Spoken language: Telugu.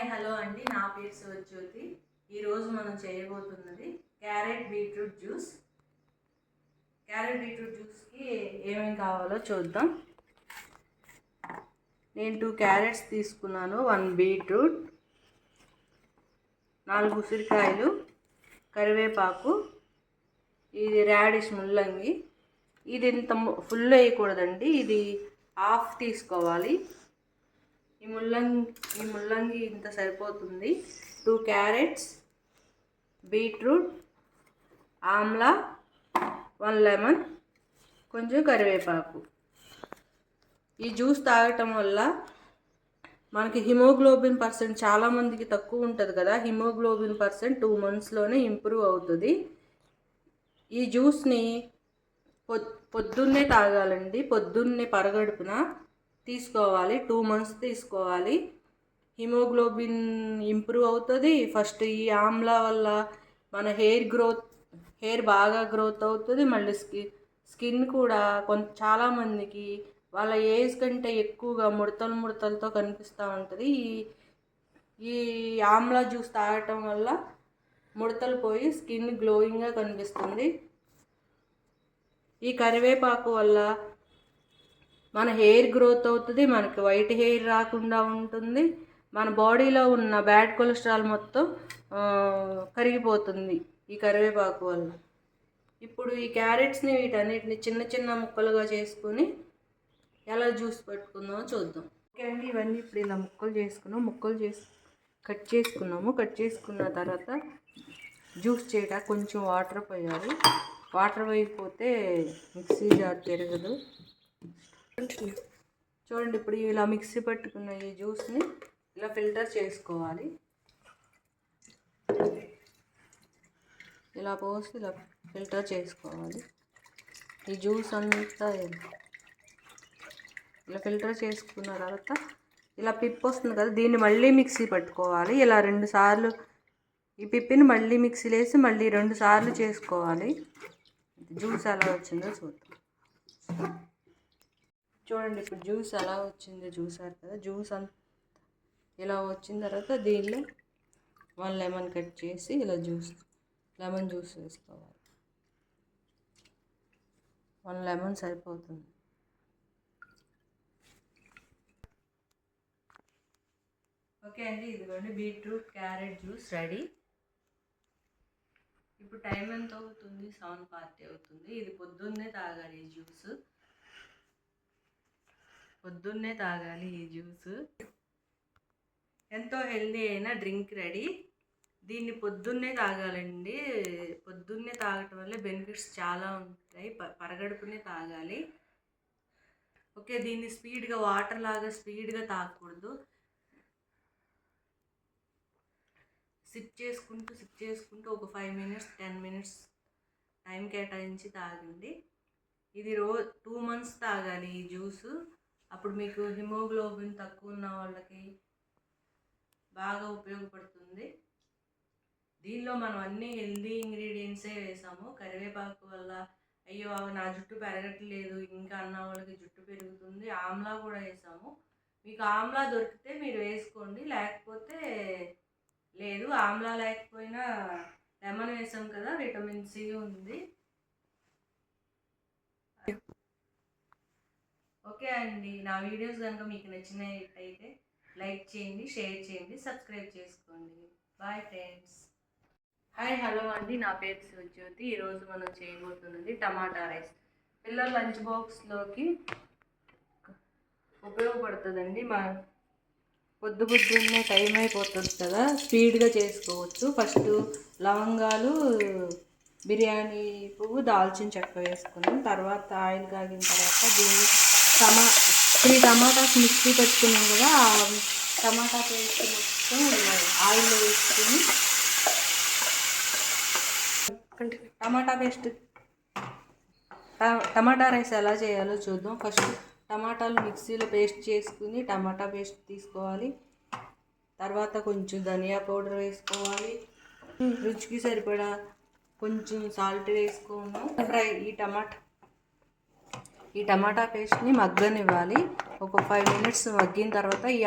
హాయ్ హలో అండి, నా పేరు శివజ్యోతి. ఈరోజు మనం చేయబోతున్నది carrot beetroot juice. Carrot beetroot జ్యూస్కి ఏమేమి కావాలో చూద్దాం. నేను 2 క్యారెట్స్ తీసుకున్నాను, 1 బీట్రూట్, 4 ఉసిరికాయలు, కరివేపాకు, ఇది రాడిష్ ముల్లంగి. ఇది ఇంత ఫుల్ వేయకూడదండి, ఇది హాఫ్ తీసుకోవాలి. ఈ ముల్లంగి ఇంత సరిపోతుంది. 2 క్యారెట్స్, బీట్రూట్, ఆమ్లా, 1 లెమన్, కొంచెం కరివేపాకు. ఈ జ్యూస్ తాగటం వల్ల మనకి హిమోగ్లోబిన్ పర్సెంట్ చాలామందికి తక్కువ ఉంటుంది కదా, హిమోగ్లోబిన్ పర్సెంట్ 2 monthsలోనే ఇంప్రూవ్ అవుతుంది. ఈ జ్యూస్ని పొద్దున్నే తాగాలండి, పొద్దున్నే పరగడుపున తీసుకోవాలి. 2 months తీసుకోవాలి. హిమోగ్లోబిన్ ఇంప్రూవ్ అవుతుంది. ఫస్ట్ ఈ ఆమ్లా వల్ల మన హెయిర్ బాగా గ్రోత్ అవుతుంది. మళ్ళీ స్కిన్ కూడా చాలామందికి వాళ్ళ ఏజ్ కంటే ఎక్కువగా ముడతలతో కనిపిస్తూ ఉంటుంది. ఈ ఆమ్లా జ్యూస్ తాగటం వల్ల ముడతలు పోయి స్కిన్ గ్లోయింగ్గా కనిపిస్తుంది. ఈ కరివేపాకు వల్ల మన హెయిర్ గ్రోత్ అవుతుంది, మనకి వైట్ హెయిర్ రాకుండా ఉంటుంది, మన బాడీలో ఉన్న బ్యాడ్ కొలెస్ట్రాల్ మొత్తం కరిగిపోతుంది ఈ కరివేపాకు వల్ల. ఇప్పుడు ఈ క్యారెట్స్ని వీటన్నిటిని చిన్న చిన్న ముక్కలుగా చేసుకొని ఎలా జ్యూస్ పెట్టుకుందామో చూద్దాం. ఓకే అండి, ఇవన్నీ ఇప్పుడు ఇలా ముక్కలు చేసి కట్ చేసుకున్న తర్వాత జ్యూస్ చేయడానికి కొంచెం వాటర్ పోయాలి. వాటర్ వేయకపోతే మిక్సీ జార్ తిరగదు. చూడండి, ఇప్పుడు ఇలా మిక్సీ పట్టుకున్న ఈ జ్యూస్ని ఇలా ఫిల్టర్ చేసుకోవాలి. ఇలా పోసి ఇలా ఫిల్టర్ చేసుకోవాలి. ఈ జ్యూస్ అంతా ఇలా ఫిల్టర్ చేసుకున్న తర్వాత ఇలా పిప్ వస్తుంది కదా, దీన్ని మళ్ళీ మిక్సీ పట్టుకోవాలి. ఇలా 2 సార్లు ఈ పిప్పిని మళ్ళీ మిక్సీలో వేసి మళ్ళీ 2 సార్లు చేసుకోవాలి. జ్యూస్ ఎలా వచ్చిందో చూద్దాం. చూడండి, ఇప్పుడు జ్యూస్ ఎలా వచ్చిందో చూసారు కదా. జ్యూస్ అంతా ఇలా వచ్చిన తర్వాత దీనిలో 1 లెమన్ కట్ చేసి ఇలా లెమన్ జ్యూస్ వేసుకోవాలి. 1 లెమన్ సరిపోతుంది. ఓకే అండి, ఇదిగోండి బీట్రూట్ క్యారెట్ జ్యూస్ రెడీ. ఇప్పుడు టైం ఎంత అవుతుంది? 7:40 అవుతుంది. ఇది పొద్దున్నే తాగాలి. ఈ జ్యూస్ పొద్దున్నే తాగాలి. ఈ జ్యూస్ ఎంతో హెల్దీ అయిన డ్రింక్ రెడీ. దీన్ని పొద్దున్నే తాగాలండి. పొద్దున్నే తాగటం వల్ల బెనిఫిట్స్ చాలా ఉంటాయి. పరగడుపునే తాగాలి. ఓకే, దీన్ని స్పీడ్గా వాటర్ లాగా స్పీడ్గా తాగకూడదు. సిప్ చేసుకుంటూ ఒక 5 minutes 10 minutes టైం కేటాయించి తాగండి. ఇది 2 months తాగాలి ఈ జ్యూస్. అప్పుడు మీకు హిమోగ్లోబిన్ తక్కువ ఉన్న వాళ్ళకి బాగా ఉపయోగపడుతుంది. దీనిలో మనం అన్ని హెల్దీ ఇంగ్రీడియంట్సే వేసాము. కరివేపాకు వల్ల అయ్యో నా జుట్టు పెరగట్లేదు ఇంకా అన్న వాళ్ళకి జుట్టు పెరుగుతుంది. ఆమ్లా కూడా వేసాము. మీకు ఆమ్లా దొరికితే మీరు వేసుకోండి, లేకపోతే లేదు. ఆమ్లా లేకపోయినా లెమన్ వేసాం కదా, విటమిన్ సి ఉంది. ఓకే అండి, నా వీడియోస్ కనుక మీకు నచ్చినట్టయితే లైక్ చేయండి, షేర్ చేయండి, సబ్స్క్రైబ్ చేసుకోండి. Bye friends. హాయ్ హలో అండి, నా పేరు శివజ్యోతి. ఈరోజు మనం చేయబోతున్నది టమాటా రైస్. పిల్లల లంచ్ బాక్స్లోకి ఉపయోగపడుతుందండి. పొద్దున్నే టైం అయిపోతుంది కదా, స్పీడ్గా చేసుకోవచ్చు. ఫస్ట్ లవంగాలు, బిర్యానీ పువ్వు, దాల్చిన చెక్క వేసుకున్నాం. తర్వాత ఆయిల్ కాగిన తర్వాత దీన్ని 3 టమాటాస్ మిక్సీ పెట్టుకున్నాం కదా, ఆ టమాటా పేస్ట్ మొత్తం ఆయిల్లో వేసుకొని టమాటా రైస్ ఎలా చేయాలో చూద్దాం. ఫస్ట్ టమాటాలు మిక్సీలో పేస్ట్ చేసుకుని టమాటా పేస్ట్ తీసుకోవాలి. తర్వాత కొంచెం ధనియా పౌడర్ వేసుకోవాలి. రుచికి సరిపడా కొంచెం సాల్ట్ వేసుకున్నాం. ఈ టమాటా పేస్ట్ని మగ్గనివ్వాలి. ఒక 5 minutes మగ్గిన తర్వాత ఈ